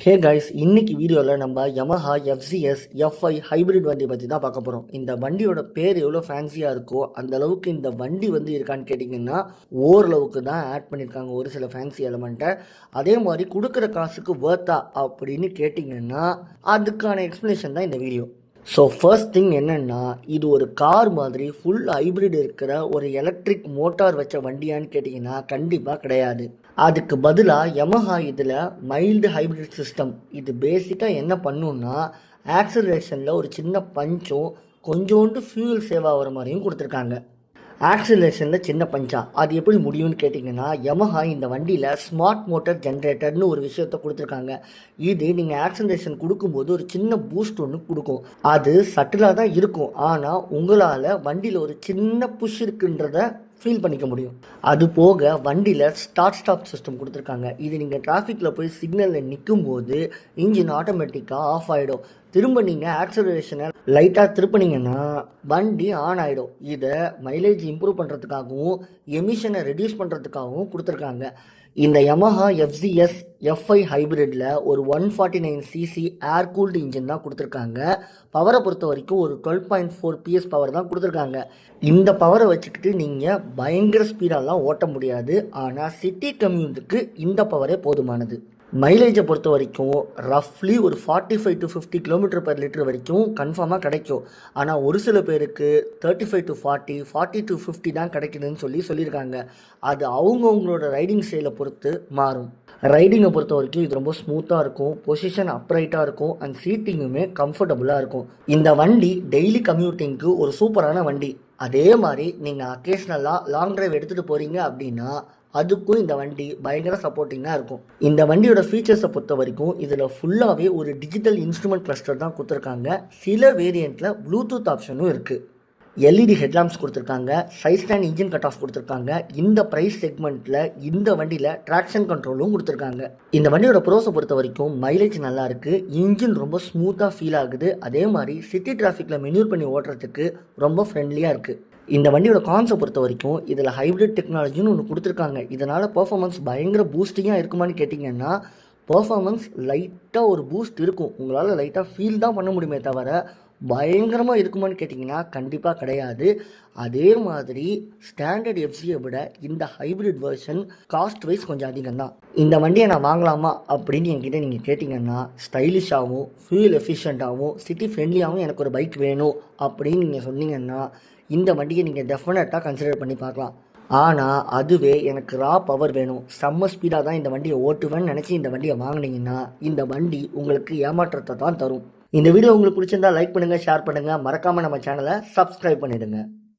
Hey guys, இன்னைக்கு வீடியோவில் நம்ம Yamaha FZS F5 ஹைப்ரிட் வண்டி பற்றி தான் பார்க்க போகிறோம். இந்த வண்டியோட பேர் எவ்வளோ ஃபேன்சியாக இருக்கோ அந்த அளவுக்கு இந்த வண்டி இருக்கான்னு கேட்டிங்கன்னா ஓரளவுக்கு தான் ஆட் பண்ணியிருக்காங்க ஒரு சில ஃபேன்சி எலமெண்ட்டை. அதே மாதிரி கொடுக்குற காசுக்கு வேர்த்தா அப்படின்னு கேட்டிங்கன்னா அதுக்கான எக்ஸ்ப்ளனேஷன் தான் இந்த வீடியோ. ஸோ ஃபர்ஸ்ட் திங் என்னென்னா, இது ஒரு கார் மாதிரி ஃபுல் ஹைப்ரிட் இருக்கிற ஒரு எலக்ட்ரிக் மோட்டார் வச்ச வண்டியான்னு கேட்டிங்கன்னா கண்டிப்பாக கிடையாது. அதுக்கு பதிலாக Yamaha இதில் மைல்டு ஹைப்ரிட் சிஸ்டம் இது பேசிக்காக என்ன பண்ணுன்னா, ஆக்சிலரேஷனில் ஒரு சின்ன பஞ்சும் கொஞ்சோண்டு ஃபியூல் சேவ் ஆகிற மாதிரியும் கொடுத்துருக்காங்க. ஆக்சிலரேஷனில் சின்ன பஞ்சா அது எப்படி முடியும்னு கேட்டிங்கன்னா, Yamaha இந்த வண்டியில் ஸ்மார்ட் மோட்டர் ஜென்ரேட்டர்னு ஒரு விஷயத்த கொடுத்துருக்காங்க. இது நீங்கள் ஆக்சிலரேஷன் கொடுக்கும்போது ஒரு சின்ன பூஸ்ட் ஒன்று கொடுக்கும். அது சட்டிலாக தான் இருக்கும், ஆனால் உங்களால் வண்டியில் ஒரு சின்ன புஷ் இருக்குன்றத ஃபீல் பண்ணிக்க முடியும். அது போக வண்டியில் ஸ்டார்ட் ஸ்டாப் சிஸ்டம் கொடுத்துருக்காங்க. இது நீங்கள் டிராஃபிக்கில் போய் சிக்னலில் நிற்கும் போது இன்ஜின் ஆட்டோமேட்டிக்காக ஆஃப் ஆகிடும். திரும்ப நீங்கள் ஆக்சிலரேஷனை லைட்டாக திருப்பினீங்கன்னா வண்டி ஆன் ஆகிடும். இதை மைலேஜ் இம்ப்ரூவ் பண்ணுறதுக்காகவும் எமிஷனை ரெடியூஸ் பண்ணுறதுக்காகவும் கொடுத்துருக்காங்க. இந்த Yamaha FZS F5 ஹைப்ரிட்டில் ஒரு 149cc ஏர் கூல்டு இன்ஜின் தான் கொடுத்துருக்காங்க. பவரை பொறுத்த வரைக்கும் ஒரு 12.4 PS பவர் தான் கொடுத்துருக்காங்க. இந்த பவரை வச்சுக்கிட்டு நீங்கள் பயங்கர ஸ்பீடாலாம் ஓட்ட முடியாது, ஆனால் சிட்டி கம்யூனுக்கு இந்த பவரே போதுமானது. மைலேஜை பொறுத்த வரைக்கும் ரஃப்லி ஒரு 45 to 50 km/லிட்டர் வரைக்கும் கன்ஃபார்மாக கிடைக்கும். ஆனால் ஒரு சில பேருக்கு 35 to 40, 40 to 50 தான் கிடைக்குதுன்னு சொல்லியிருக்காங்க. அது அவங்கவுங்களோட ரைடிங் ஸ்டைலை பொறுத்து மாறும். ரைடிங்கை பொறுத்த வரைக்கும் இது ரொம்ப ஸ்மூத்தாக இருக்கும், பொசிஷன் அப்ரைட்டாக இருக்கும், அண்ட் சீட்டிங்குமே கம்ஃபர்டபுளாக இருக்கும். இந்த வண்டி டெய்லி கம்யூட்டிங்க்கு ஒரு சூப்பரான வண்டி. அதே மாதிரி நீங்கள் அக்கேஷ்னலாக லாங் டிரைவ் எடுத்துகிட்டு போகிறீங்க அப்படின்னா அதுக்கும் இந்த வண்டி பயங்கர சப்போர்ட்டிங்காக இருக்கும். இந்த வண்டியோட ஃபீச்சர்ஸை பொறுத்த வரைக்கும் இதில் ஃபுல்லாகவே ஒரு டிஜிட்டல் இன்ஸ்ட்ருமெண்ட் கிளஸ்டர் தான் கொடுத்துருக்காங்க. சில வேரியண்ட்டில் ப்ளூடூத் ஆப்ஷனும் இருக்குது. எல்இடி ஹெட்லாம்ப்ஸ் கொடுத்துருக்காங்க. Side stand engine cut off கொடுத்துருக்காங்க. இந்த ப்ரைஸ் செக்மெண்ட்டில் இந்த வண்டியில் ட்ராக்ஷன் கண்ட்ரோலும் கொடுத்துருக்காங்க. இந்த வண்டியோட ப்ரோஸை பொறுத்த வரைக்கும் மைலேஜ் நல்லா இருக்குது, இன்ஜின் ரொம்ப ஸ்மூத்தாக ஃபீல் ஆகுது. அதே மாதிரி சிட்டி டிராஃபிக்கில் மெனூர் பண்ணி ஓட்டுறதுக்கு ரொம்ப ஃப்ரெண்ட்லியாக இருக்குது. இந்த வண்டியோட கான்ஸை பொறுத்த வரைக்கும் இதில் ஹைப்ரிட் டெக்னாலஜின்னு ஒன்று கொடுத்துருக்காங்க. இதனால் பர்ஃபார்மன்ஸ் பயங்கர பூஸ்டிங்காக இருக்குமான்னு கேட்டிங்கன்னா பர்ஃபார்மன்ஸ் லைட்டாக ஒரு பூஸ்ட் இருக்கும். உங்களால் லைட்டாக ஃபீல் தான் பண்ண முடியுமே தவிர பயங்கரமாக இருக்குமான்னு கேட்டிங்கன்னா கண்டிப்பாக கிடையாது. அதே மாதிரி ஸ்டாண்டர்ட் எஃப்சியை விட இந்த ஹைப்ரிட் வெர்ஷன் காஸ்ட் வைஸ் கொஞ்சம் அதிகம் தான். இந்த வண்டியை நான் வாங்கலாமா அப்படின்னு என்கிட்ட நீங்கள் கேட்டிங்கன்னா ஸ்டைலிஷாகவும் ஃபியூல் எஃபிஷியண்ட்டாகவும் சிட்டி ஃப்ரெண்ட்லியாகவும் எனக்கு ஒரு பைக் வேணும் அப்படின்னு நீங்கள் சொன்னீங்கன்னா இந்த வண்டியை நீங்கள் டெஃபினட்டாக கன்சிடர் பண்ணி பார்க்கலாம். ஆனால் அதுவே எனக்கு ரா பவர் வேணும், செம்ம ஸ்பீடாக தான் இந்த வண்டியை ஓட்டுவேன்னு நினச்சி இந்த வண்டியை வாங்கினீங்கன்னா இந்த வண்டி உங்களுக்கு ஏமாற்றத்தை தான் தரும். இந்த வீடியோ உங்களுக்கு பிடிச்சிருந்தா லைக் பண்ணுங்கள், ஷேர் பண்ணுங்கள், மறக்காமல் நம்ம சேனலை சப்ஸ்கிரைப் பண்ணிடுங்க.